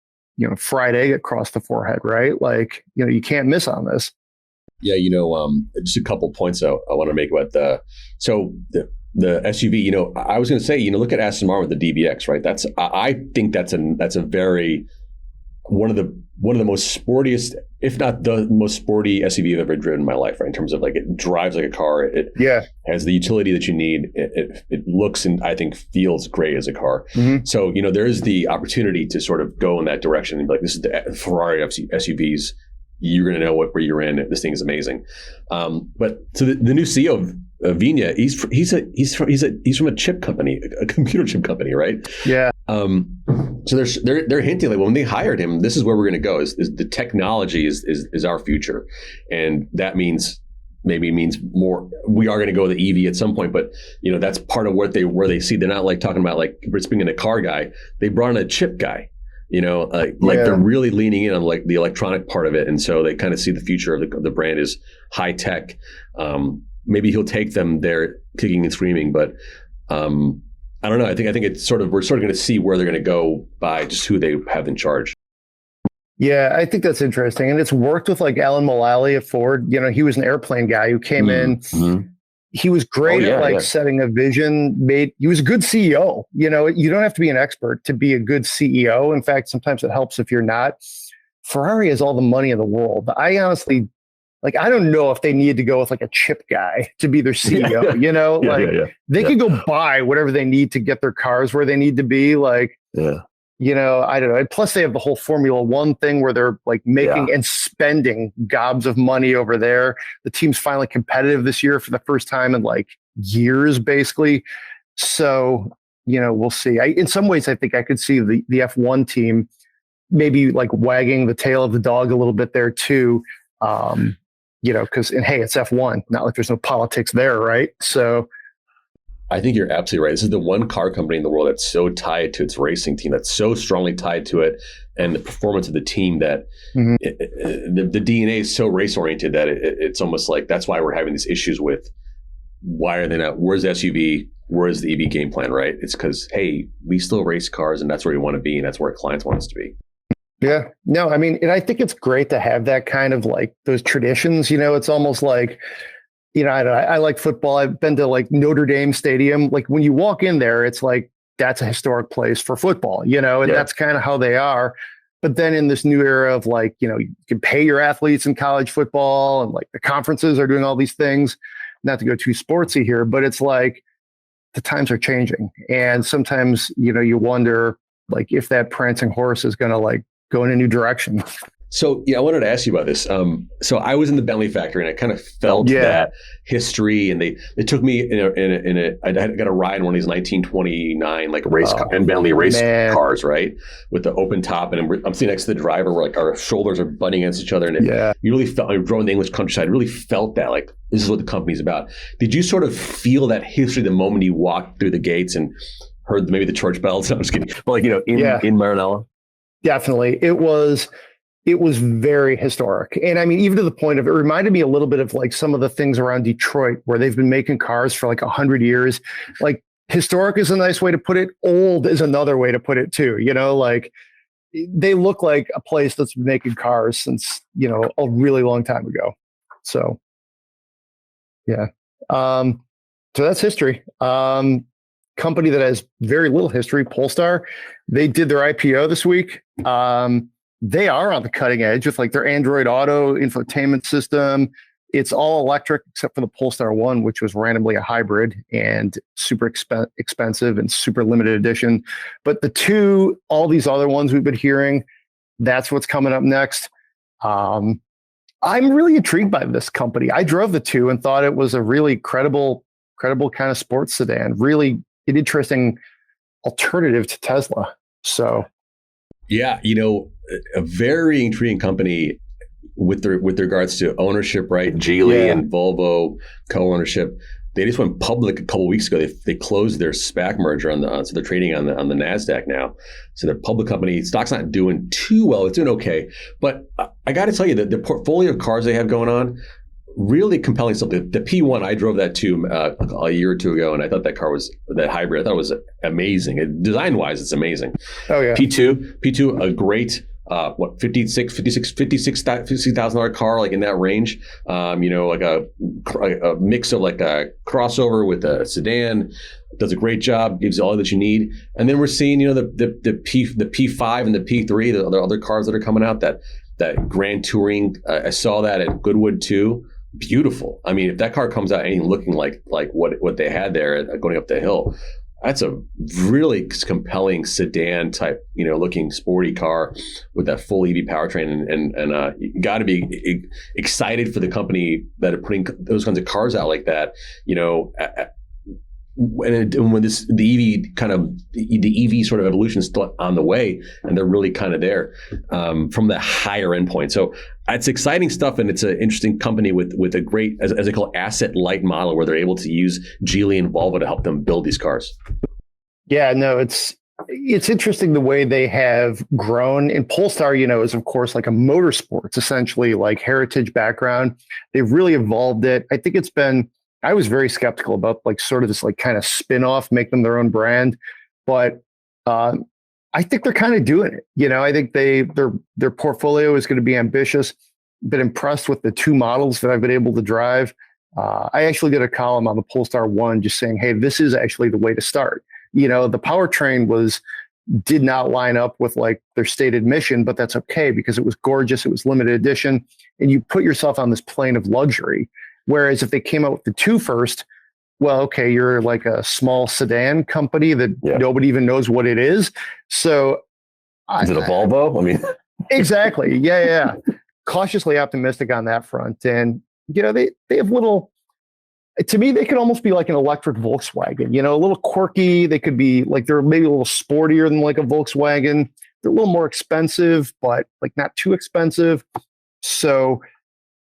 fried egg across the forehead, right? Like, you can't miss on this. Yeah, just a couple points I want to make about the SUV. I was going to say, look at Aston Martin with the DBX, right? I think that's a very one of the most sportiest, if not the most sporty SUV I've ever driven in my life, right? In terms of like, it drives like a car. It has the utility that you need. It looks and I think feels great as a car. So, there's the opportunity to sort of go in that direction and be like, this is the Ferrari SUVs. You're going to know where you're in. This thing is amazing. But so the new CEO of Vigna, he's from a chip company, a computer chip company, right? Yeah. So they're hinting like, when they hired him, this is where we're going to go. Is the technology is our future, and that means more. We are going to go to the EV at some point, but that's part of where they see. They're not like talking about like Brits being a car guy. They brought in a chip guy. They're really leaning in on like the electronic part of it, and so they kind of see the future of the brand is high tech. Maybe he'll take them there, kicking and screaming, but I don't know. I think it's we're sort of going to see where they're going to go by just who they have in charge. Yeah, I think that's interesting, and it's worked with like Alan Mulally at Ford. He was an airplane guy who came in. He was great at setting a vision. He was a good CEO. You don't have to be an expert to be a good CEO. In fact, sometimes it helps if you're not. Ferrari has all the money in the world. I honestly, I don't know if they need to go with like a chip guy to be their CEO. They could go buy whatever they need to get their cars where they need to be. I don't know. Plus, they have the whole Formula One thing where they're like making and spending gobs of money over there. The team's finally competitive this year for the first time in like years, basically. So, we'll see. In some ways, I think I could see the F1 team maybe like wagging the tail of the dog a little bit there too. Because it's F1, not like there's no politics there, right? So. I think you're absolutely right. This is the one car company in the world that's so tied to its racing team, that's so strongly tied to it, and the performance of the team that the DNA is so race oriented that it's almost like that's why we're having these issues with why are they not? Where's the SUV? Where's the EV game plan? Right? It's because hey, we still race cars, and that's where we want to be, and that's where clients want us to be. Yeah, no, I mean, and I think it's great to have that kind of like those traditions. It's almost like. I like football. I've been to like Notre Dame Stadium. Like when you walk in there, it's like, that's a historic place for football, and that's kind of how they are. But then in this new era of like, you can pay your athletes in college football and like the conferences are doing all these things, not to go too sportsy here, but it's like the times are changing. And sometimes, you wonder like if that prancing horse is going to like go in a new direction. So, I wanted to ask you about this. So I was in the Bentley factory and I kind of felt that history, and they took me I got a ride in one of these 1929 like race car, and Bentley race cars, right? With the open top, and I'm sitting next to the driver where like our shoulders are butting against each other. And you really felt, I drove in the English countryside, really felt that like, this is what the company's about. Did you sort of feel that history the moment you walked through the gates and heard maybe the church bells? I'm just kidding. Well, in Maranello? Definitely. It was, it was very historic. And I mean, even to the point of, it reminded me a little bit of like some of the things around Detroit where they've been making cars for like 100 years. Like historic is a nice way to put it. Old is another way to put it too. Like they look like a place that's been making cars since, a really long time ago. So, yeah. So that's history. Company that has very little history, Polestar, they did their IPO this week. They are on the cutting edge with like their Android Auto infotainment system. It's all electric except for the Polestar 1, which was randomly a hybrid and super expensive and super limited edition. But the two, all these other ones we've been hearing, that's what's coming up next. I'm really intrigued by this company. I drove the two and thought it was a really credible kind of sports sedan, really an interesting alternative to Tesla. So, yeah, a very intriguing company with regards to ownership, right? Geely and Volvo co-ownership. They just went public a couple of weeks ago. They closed their SPAC merger so they're trading on the Nasdaq now. So they're a public company. Stock's not doing too well. It's doing okay, but I got to tell you that the portfolio of cars they have going on, really compelling stuff. The P1, I drove that too a year or two ago, and I thought that hybrid, I thought it was amazing. Design-wise, it's amazing. Oh yeah. P2, a great $56,000 car, like in that range. Like a mix of like a crossover with a sedan. Does a great job, gives you all that you need. And then we're seeing, the P5 and the P3, the other cars that are coming out. That Grand Touring, I saw that at Goodwood too. Beautiful. I mean, if that car comes out and looking like what they had there going up the hill, that's a really compelling sedan type, looking sporty car with that full EV powertrain. And you got to be excited for the company that are putting those kinds of cars out like that. When the EV sort of evolution is still on the way, and they're really kind of there from the higher endpoint. So it's exciting stuff, and it's an interesting company with a great, as they call it, asset light model, where they're able to use Geely and Volvo to help them build these cars. Yeah, no, it's interesting the way they have grown. And Polestar, is of course like a motorsports, essentially like heritage background. They've really evolved it. I think I was very skeptical about like sort of this like kind of spin-off, make them their own brand, but I think they're kind of doing it. I think their portfolio is going to be ambitious. Been impressed with the two models that I've been able to drive. I actually did a column on the Polestar 1 just saying, hey, this is actually the way to start. The powertrain did not line up with like their stated mission, but that's okay because it was gorgeous. It was limited edition, and you put yourself on this plane of luxury. Whereas if they came out with the two first, well, okay, you're like a small sedan company that nobody even knows what it is. So is it a Volvo? I mean, exactly. Yeah. Cautiously optimistic on that front. And, they have to me, they could almost be like an electric Volkswagen, a little quirky. They could be like, they're maybe a little sportier than like a Volkswagen. They're a little more expensive, but like not too expensive. So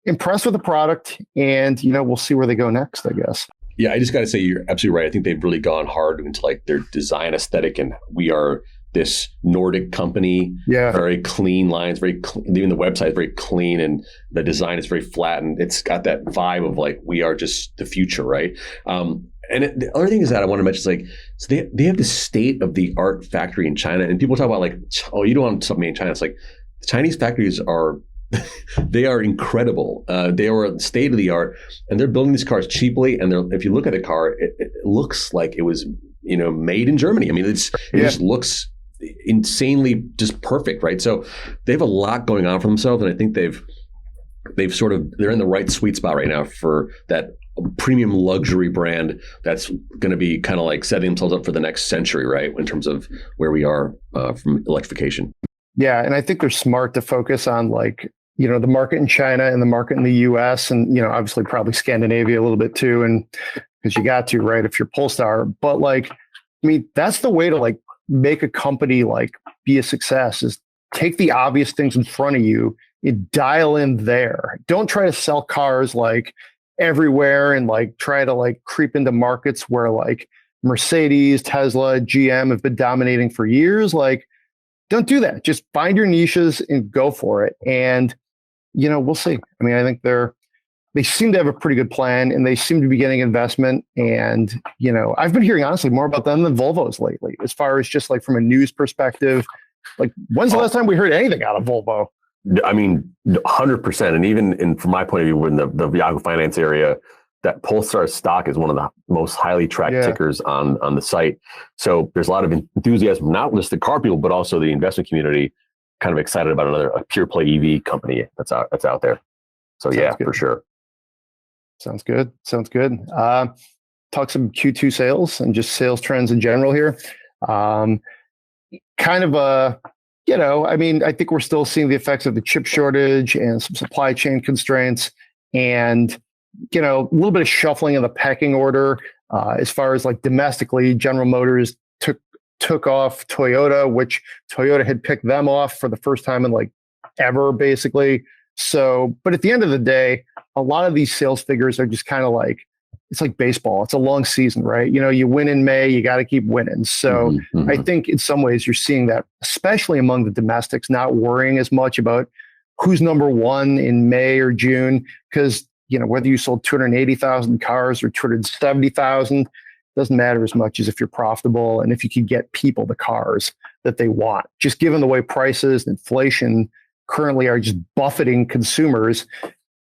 impressed with the product, and we'll see where they go next, I guess. Yeah, I just got to say you're absolutely right. I think they've really gone hard into like their design aesthetic, and we are this Nordic company. Yeah, very clean lines, very clean. Even the website is very clean, and the design is very flat, and it's got that vibe of like we are just the future, right? And the other thing is that I want to mention is like, so they have the state of the art factory in China, and people talk about like, oh, you don't want something made in China. It's like the Chinese factories are. They are incredible. They are state of the art, and they're building these cars cheaply. And if you look at the car, it looks like it was, made in Germany. I mean, it just looks insanely just perfect, right? So they have a lot going on for themselves, and I think they're in the right sweet spot right now for that premium luxury brand that's going to be kind of like setting themselves up for the next century, right? In terms of where we are from electrification. Yeah, and I think they're smart to focus on like, the market in China and the market in the US, and, obviously probably Scandinavia a little bit too. And because you got to, right, if you're Polestar, but like, I mean, that's the way to like make a company like be a success, is take the obvious things in front of you and dial in there. Don't try to sell cars like everywhere and like try to like creep into markets where like Mercedes, Tesla, GM have been dominating for years. Like, don't do that. Just find your niches and go for it. And, we'll see. I mean, I think they seem to have a pretty good plan, and they seem to be getting investment. And, I've been hearing honestly more about them than Volvo's lately, as far as just like from a news perspective. Like, when's the last time we heard anything out of Volvo? I mean, 100%. And even from my point of view, in the Yahoo Finance area, that Polestar stock is one of the most highly tracked tickers on the site. So there's a lot of enthusiasm, not just the car people, but also the investment community, kind of excited about a pure play EV company that's out there. So Sounds good. For sure. Sounds good. Talk some Q2 sales and just sales trends in general here. I think we're still seeing the effects of the chip shortage and some supply chain constraints, and, a little bit of shuffling of the pecking order. As far as like domestically, General Motors took off Toyota, which Toyota had picked them off for the first time in like ever, basically. So, but at the end of the day, a lot of these sales figures are just kind of like, it's like baseball. It's a long season, right? You win in May, you got to keep winning. So I think in some ways you're seeing that, especially among the domestics, not worrying as much about who's number one in May or June, because, whether you sold 280,000 cars or 270,000, doesn't matter as much as if you're profitable and if you can get people the cars that they want. Just given the way prices and inflation currently are just buffeting consumers,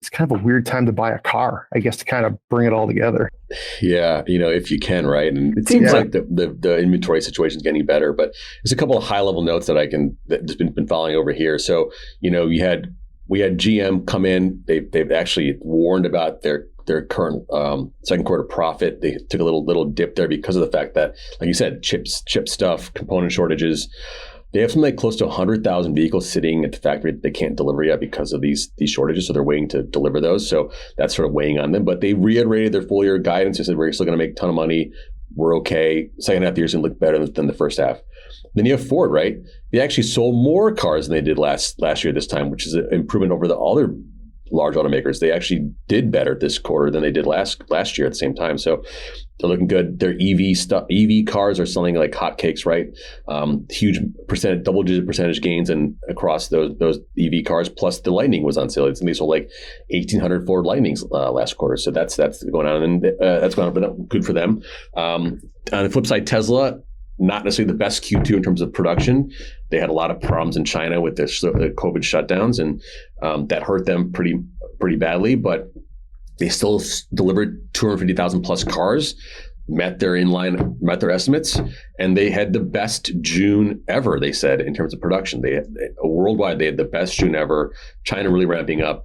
it's kind of a weird time to buy a car, I guess, to kind of bring it all together. Yeah, if you can, right? And it seems like the inventory situation is getting better, but there's a couple of high level notes that just been following over here. So, we had GM come in. They've actually warned about their current second quarter profit. They took a little dip there because of the fact that, like you said, chip stuff, component shortages. They have something like close to 100,000 vehicles sitting at the factory that they can't deliver yet because of these shortages. So they're waiting to deliver those. So that's sort of weighing on them. But they reiterated their full year guidance. They said, we're still going to make a ton of money. We're okay. Second half of the year is going to look better than the first half. Then you have Ford, right? They actually sold more cars than they did last year this time, which is an improvement over all their large automakers. They actually did better this quarter than they did last year at the same time. So they're looking good. Their EV cars are selling like hotcakes, right? Huge double-digit percentage gains and across those EV cars. Plus the Lightning was on sale. They sold like 1,800 Ford Lightnings last quarter. So that's going on, and that's going on good for them. On the flip side, Tesla, not necessarily the best Q2 in terms of production. They had a lot of problems in China with the COVID shutdowns, and that hurt them pretty badly. But they still delivered 250,000 plus cars, met their estimates, and they had the best June ever. They said in terms of production, worldwide they had the best June ever. China really ramping up.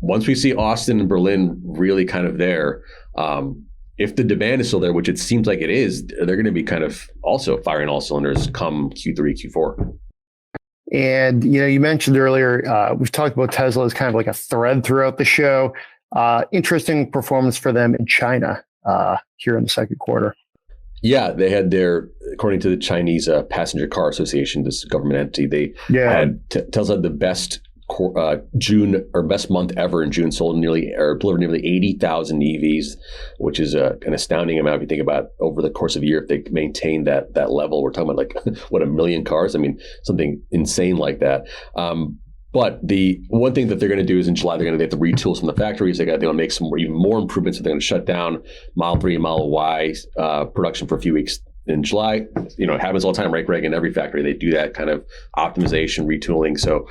Once we see Austin and Berlin really kind of there. If the demand is still there, which it seems like it is, they're going to be kind of also firing all cylinders come Q3, Q4. And, you mentioned earlier, we've talked about Tesla as kind of like a thread throughout the show. Interesting performance for them in China here in the second quarter. Yeah, they had according to the Chinese Passenger Car Association, this government entity, Tesla had the best June or best month ever in June, delivered nearly 80,000 EVs, which is an astounding amount if you think about over the course of a year. If they maintain that level, we're talking about like 1 million cars. I mean, something insane like that. But the one thing that they're going to do is in July, they have to retool some of the factories. They're going to make some even more improvements. So they're going to shut down Model 3 and Model Y production for a few weeks in July. It happens all the time, right, Greg? In every factory, they do that kind of optimization, retooling. So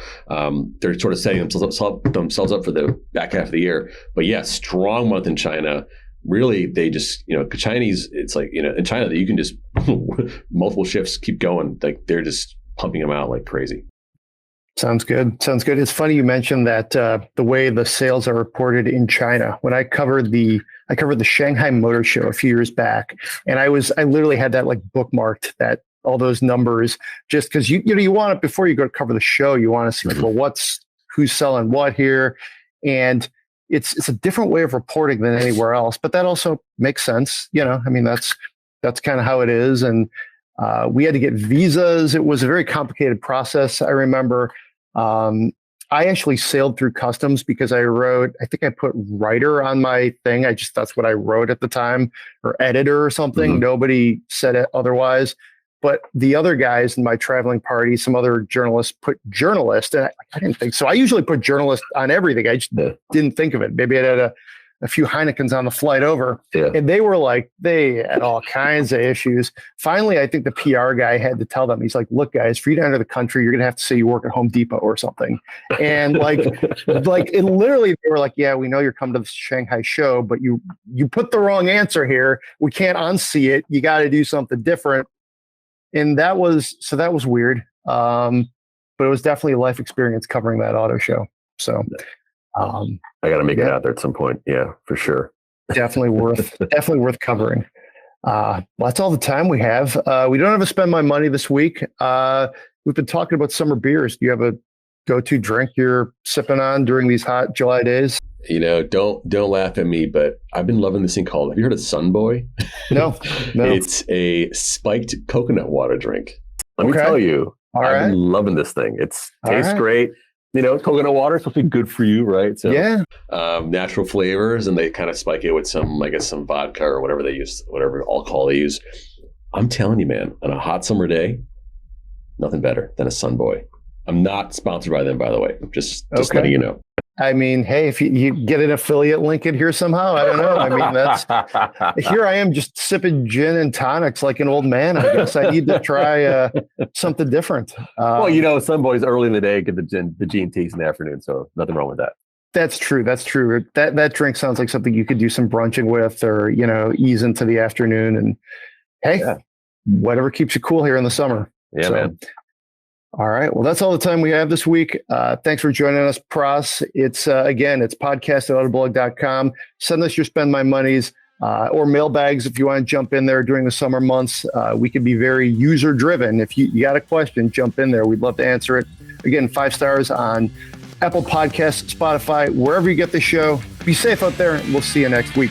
they're sort of setting themselves up for the back half of the year. But yes, strong month in China. Really, they just, Chinese, it's like, in China, that you can just multiple shifts keep going. Like they're just pumping them out like crazy. Sounds good. It's funny you mentioned that the way the sales are reported in China. When I covered the Shanghai Motor Show a few years back, and I literally had that like bookmarked, that all those numbers, just because you want it before you go to cover the show. You want to see who's selling what here, and it's a different way of reporting than anywhere else. But that also makes sense. I mean that's kind of how it is, and. We had to get visas. It was a very complicated process. I remember I actually sailed through customs because I think I put writer on my thing. That's what I wrote at the time, or editor or something. Mm-hmm. Nobody said it otherwise. but the other guys in my traveling party, some other journalists put journalist, and I didn't think so. I usually put journalist on everything. I just didn't think of it. Maybe I had a few Heinekens on the flight over, and they were like, they had all kinds of issues. Finally, I think the PR guy had to tell them, he's like, look, guys, for you to enter the country, you're going to have to say you work at Home Depot or something. And like it literally, they were like, yeah, we know you're coming to the Shanghai show, but you put the wrong answer here. We can't unsee it. You got to do something different. And that was weird. But it was definitely a life experience covering that auto show. So, I got to make it out there at some point. Yeah, for sure. definitely worth covering. That's all the time we have. We don't have to spend my money this week. We've been talking about summer beers. Do you have a go-to drink you're sipping on during these hot July days? Don't laugh at me, but I've been loving this thing called, have you heard of Sunboy? No. It's a spiked coconut water drink. Let me tell you, I've been loving this thing. Tastes great. Coconut water is supposed to be good for you, right? So yeah. Natural flavors, and they kind of spike it with some vodka or whatever they use, whatever alcohol they use. I'm telling you, man, on a hot summer day, nothing better than a Sunboy. I'm not sponsored by them, by the way. Just letting you know. I mean, hey, if you get an affiliate link in here somehow, I don't know. I mean, that's here I am just sipping gin and tonics like an old man. I guess I need to try something different. Well, some boys early in the day get the G&Ts in the afternoon, so nothing wrong with that. That's true. That drink sounds like something you could do some brunching with, or ease into the afternoon. And hey, whatever keeps you cool here in the summer. Yeah, man. All right. Well, that's all the time we have this week. Thanks for joining us, Pras. It's podcast@autoblog.com. Send us your spend my monies or mailbags if you want to jump in there during the summer months. We can be very user driven. If you got a question, jump in there. We'd love to answer it. Again, 5 stars on Apple Podcasts, Spotify, wherever you get the show. Be safe out there. We'll see you next week.